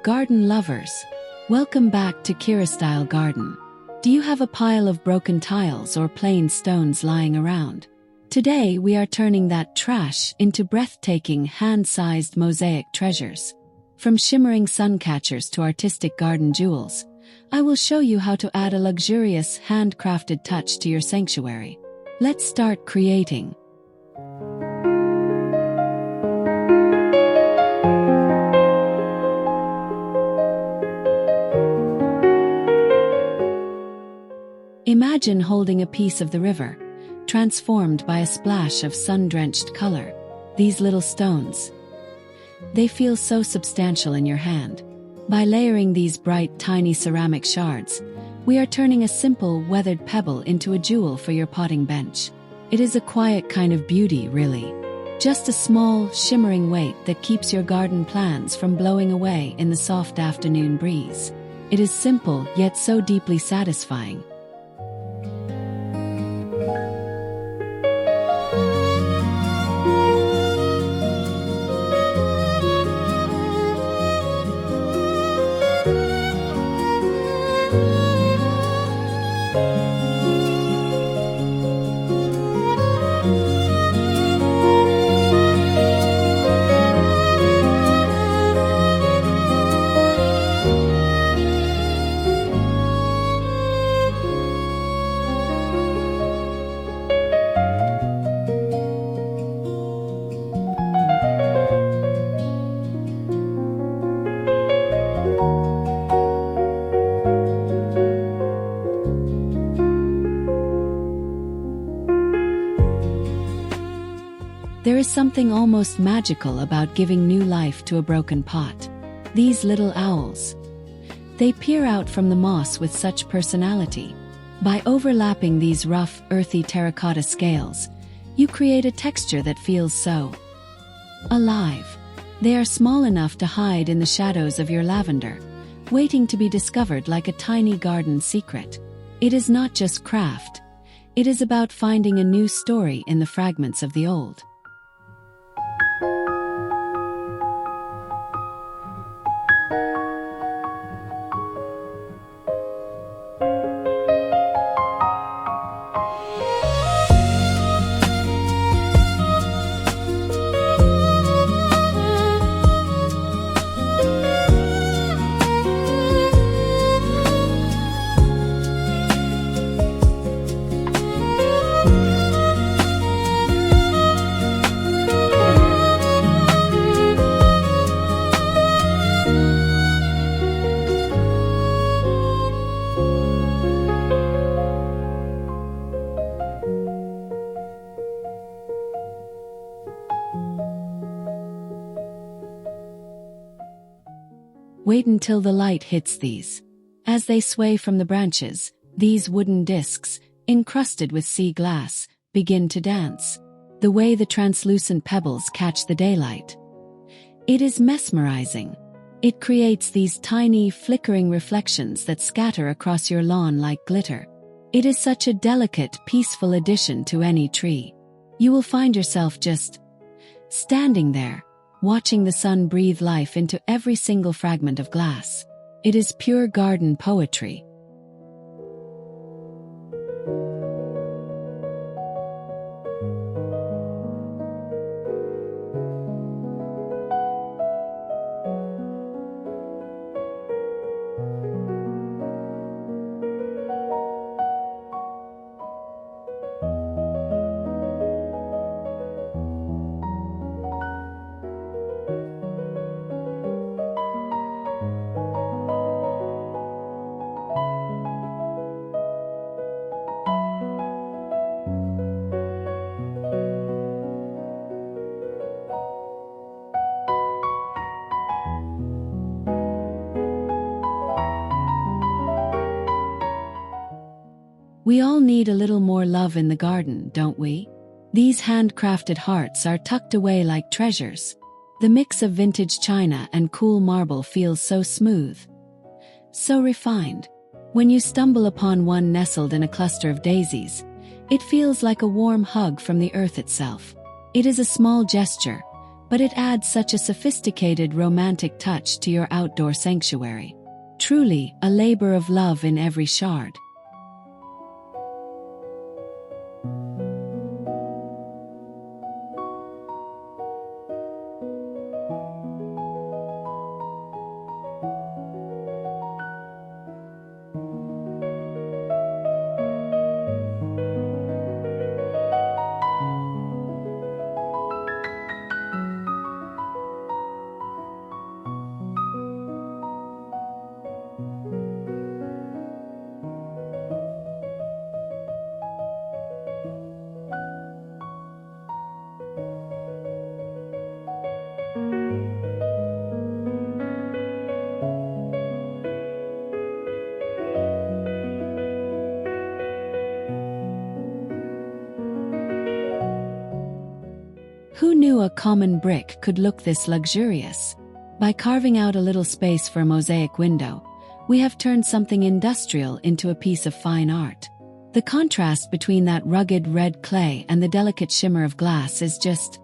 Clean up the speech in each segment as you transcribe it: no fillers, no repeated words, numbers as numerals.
Garden lovers, welcome back to Kira Style Garden. Do you have a pile of broken tiles or plain stones lying around? Today we are turning that trash into breathtaking hand-sized mosaic treasures. From shimmering sun catchers to artistic garden jewels, I will show you how to add a luxurious handcrafted touch to your sanctuary. Let's start creating. Imagine holding a piece of the river, transformed by a splash of sun-drenched color. These little stones, they feel so substantial in your hand. By layering these bright, tiny ceramic shards, we are turning a simple, weathered pebble into a jewel for your potting bench. It is a quiet kind of beauty, really. Just a small, shimmering weight that keeps your garden plans from blowing away in the soft afternoon breeze. It is simple, yet so deeply satisfying. There is something almost magical about giving new life to a broken pot. These little owls, they peer out from the moss with such personality. By overlapping these rough, earthy terracotta scales, you create a texture that feels so alive. They are small enough to hide in the shadows of your lavender, waiting to be discovered like a tiny garden secret. It is not just craft, it is about finding a new story in the fragments of the old. Wait until the light hits these. As they sway from the branches, these wooden discs, encrusted with sea glass, begin to dance. The way the translucent pebbles catch the daylight, it is mesmerizing. It creates these tiny, flickering reflections that scatter across your lawn like glitter. It is such a delicate, peaceful addition to any tree. You will find yourself just standing there, watching the sun breathe life into every single fragment of glass. It is pure garden poetry. We all need a little more love in the garden, don't we? These handcrafted hearts are tucked away like treasures. The mix of vintage china and cool marble feels so smooth, so refined. When you stumble upon one nestled in a cluster of daisies, it feels like a warm hug from the earth itself. It is a small gesture, but it adds such a sophisticated romantic touch to your outdoor sanctuary. Truly, a labor of love in every shard. Who knew a common brick could look this luxurious? By carving out a little space for a mosaic window, we have turned something industrial into a piece of fine art. The contrast between that rugged red clay and the delicate shimmer of glass is just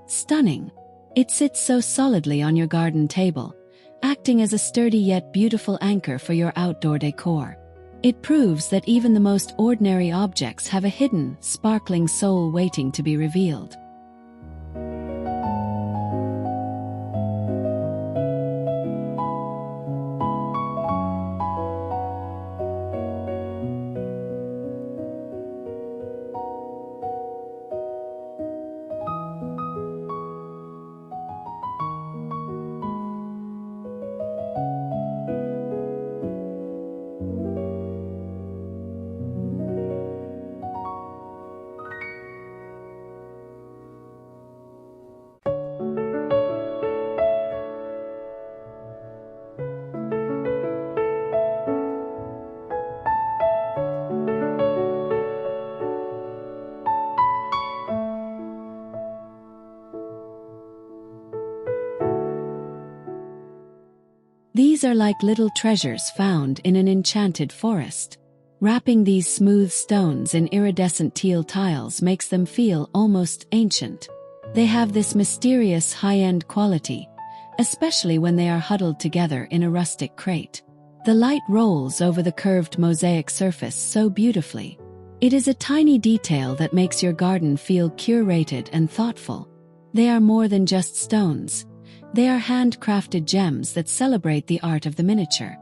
stunning. It sits so solidly on your garden table, acting as a sturdy yet beautiful anchor for your outdoor decor. It proves that even the most ordinary objects have a hidden, sparkling soul waiting to be revealed. These are like little treasures found in an enchanted forest. Wrapping these smooth stones in iridescent teal tiles makes them feel almost ancient. They have this mysterious high-end quality, especially when they are huddled together in a rustic crate. The light rolls over the curved mosaic surface so beautifully. It is a tiny detail that makes your garden feel curated and thoughtful. They are more than just stones. They are handcrafted gems that celebrate the art of the miniature.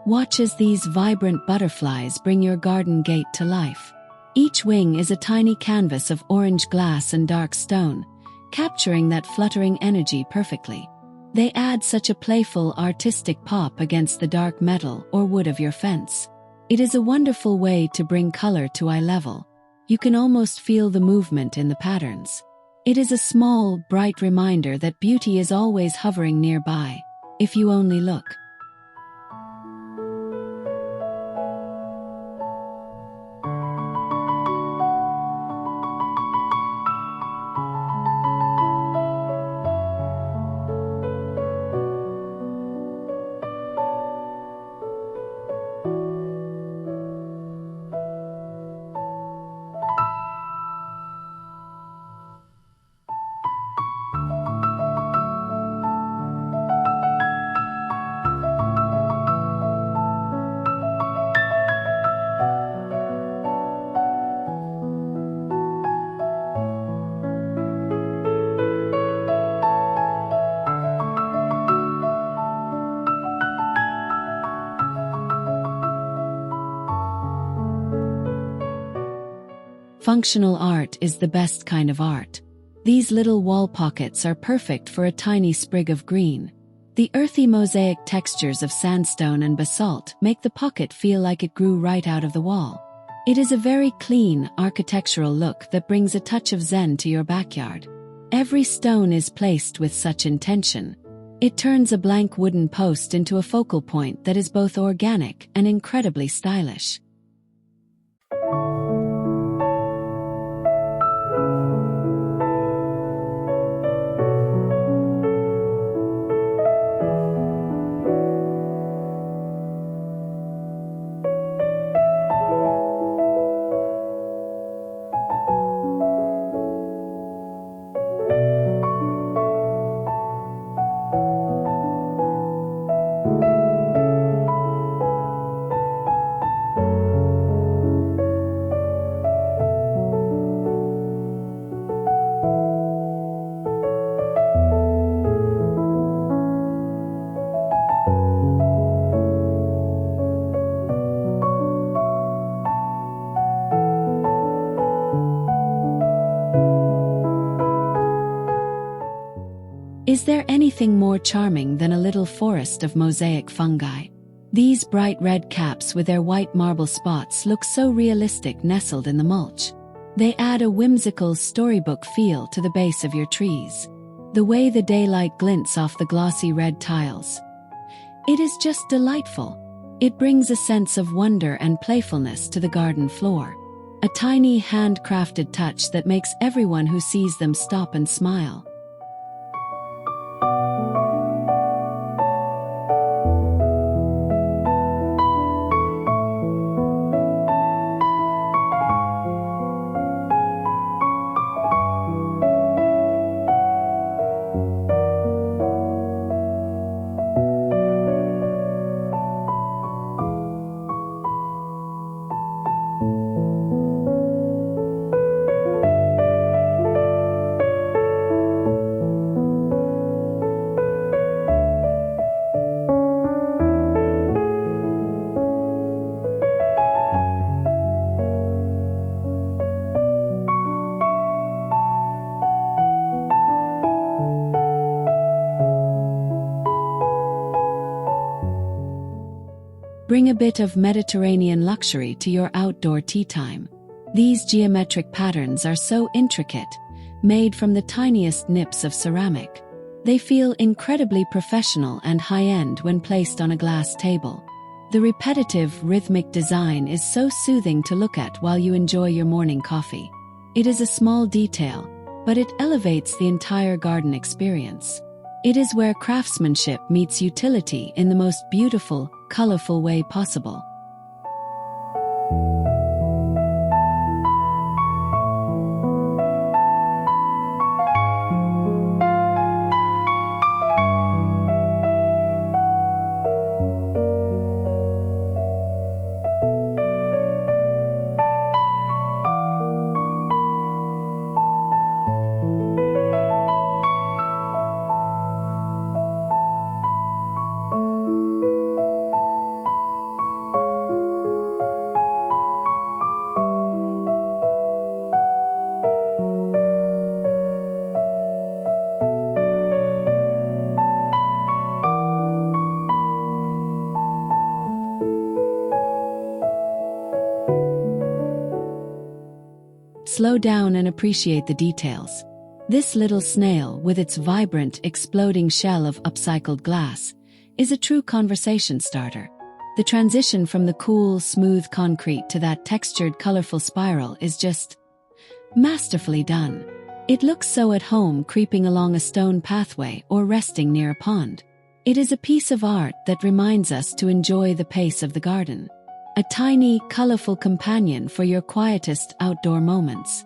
Watch as these vibrant butterflies bring your garden gate to life. Each wing is a tiny canvas of orange glass and dark stone, capturing that fluttering energy perfectly. They add such a playful, artistic pop against the dark metal or wood of your fence. It is a wonderful way to bring color to eye level. You can almost feel the movement in the patterns. It is a small, bright reminder that beauty is always hovering nearby, if you only look. Functional art is the best kind of art. These little wall pockets are perfect for a tiny sprig of green. The earthy mosaic textures of sandstone and basalt make the pocket feel like it grew right out of the wall. It is a very clean, architectural look that brings a touch of zen to your backyard. Every stone is placed with such intention. It turns a blank wooden post into a focal point that is both organic and incredibly stylish. Is there anything more charming than a little forest of mosaic fungi? These bright red caps with their white marble spots look so realistic nestled in the mulch. They add a whimsical storybook feel to the base of your trees. The way the daylight glints off the glossy red tiles. It is just delightful. It brings a sense of wonder and playfulness to the garden floor. A tiny handcrafted touch that makes everyone who sees them stop and smile. Bring a bit of Mediterranean luxury to your outdoor tea time. These geometric patterns are so intricate, made from the tiniest nips of ceramic. They feel incredibly professional and high-end when placed on a glass table. The repetitive, rhythmic design is so soothing to look at while you enjoy your morning coffee. It is a small detail, but it elevates the entire garden experience. It is where craftsmanship meets utility in the most beautiful, colorful way possible. Slow down and appreciate the details. This little snail, with its vibrant, exploding shell of upcycled glass, is a true conversation starter. The transition from the cool, smooth concrete to that textured, colorful spiral is just masterfully done. It looks so at home creeping along a stone pathway or resting near a pond. It is a piece of art that reminds us to enjoy the pace of the garden. A tiny, colorful companion for your quietest outdoor moments.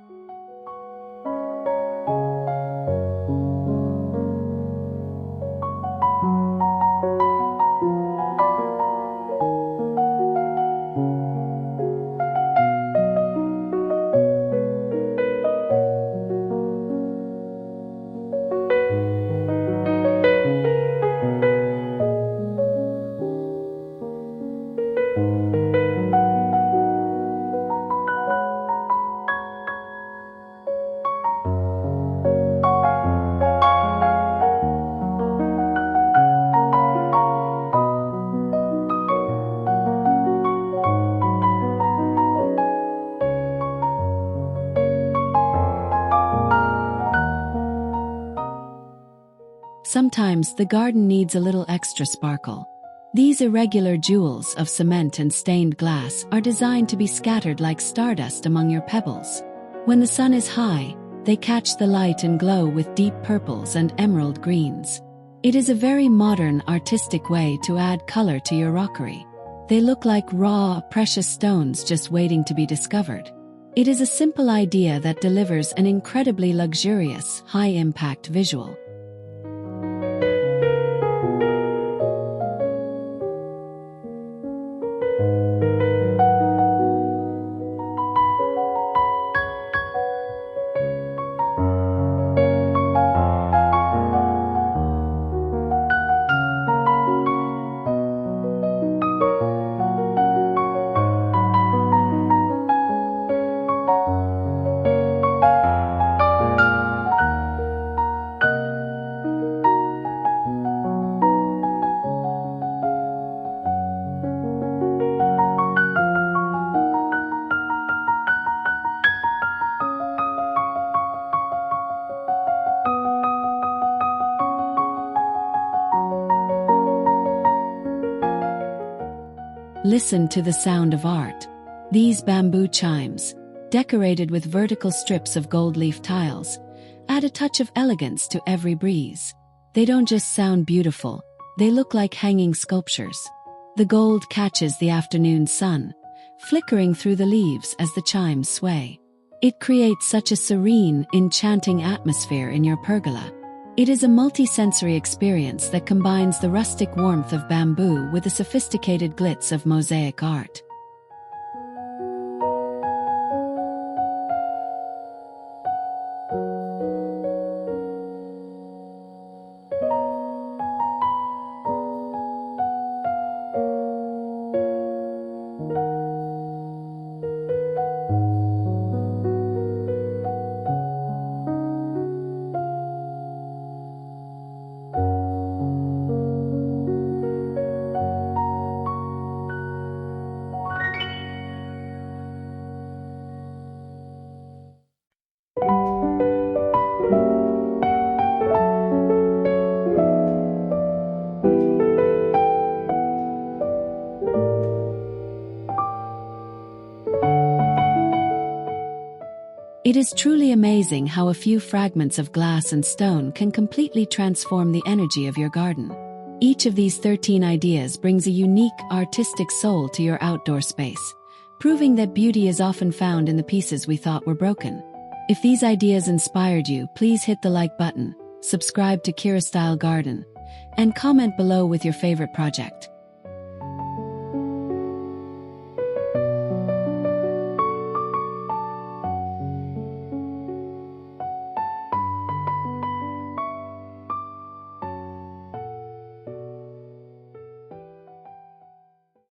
sometimes the garden needs a little extra sparkle. These irregular jewels of cement and stained glass are designed to be scattered like stardust among your pebbles. When the sun is high, they catch the light and glow with deep purples and emerald greens. It is a very modern, artistic way to add color to your rockery. They look like raw, precious stones just waiting to be discovered. It is a simple idea that delivers an incredibly luxurious, high-impact visual. Listen to the sound of art. These bamboo chimes, decorated with vertical strips of gold leaf tiles, add a touch of elegance to every breeze. They don't just sound beautiful, they look like hanging sculptures. The gold catches the afternoon sun, flickering through the leaves as the chimes sway. It creates such a serene, enchanting atmosphere in your pergola. It is a multi-sensory experience that combines the rustic warmth of bamboo with the sophisticated glitz of mosaic art. It is truly amazing how a few fragments of glass and stone can completely transform the energy of your garden. Each of these 13 ideas brings a unique, artistic soul to your outdoor space, proving that beauty is often found in the pieces we thought were broken. If these ideas inspired you, please hit the like button, subscribe to Kira Style Garden, and comment below with your favorite project.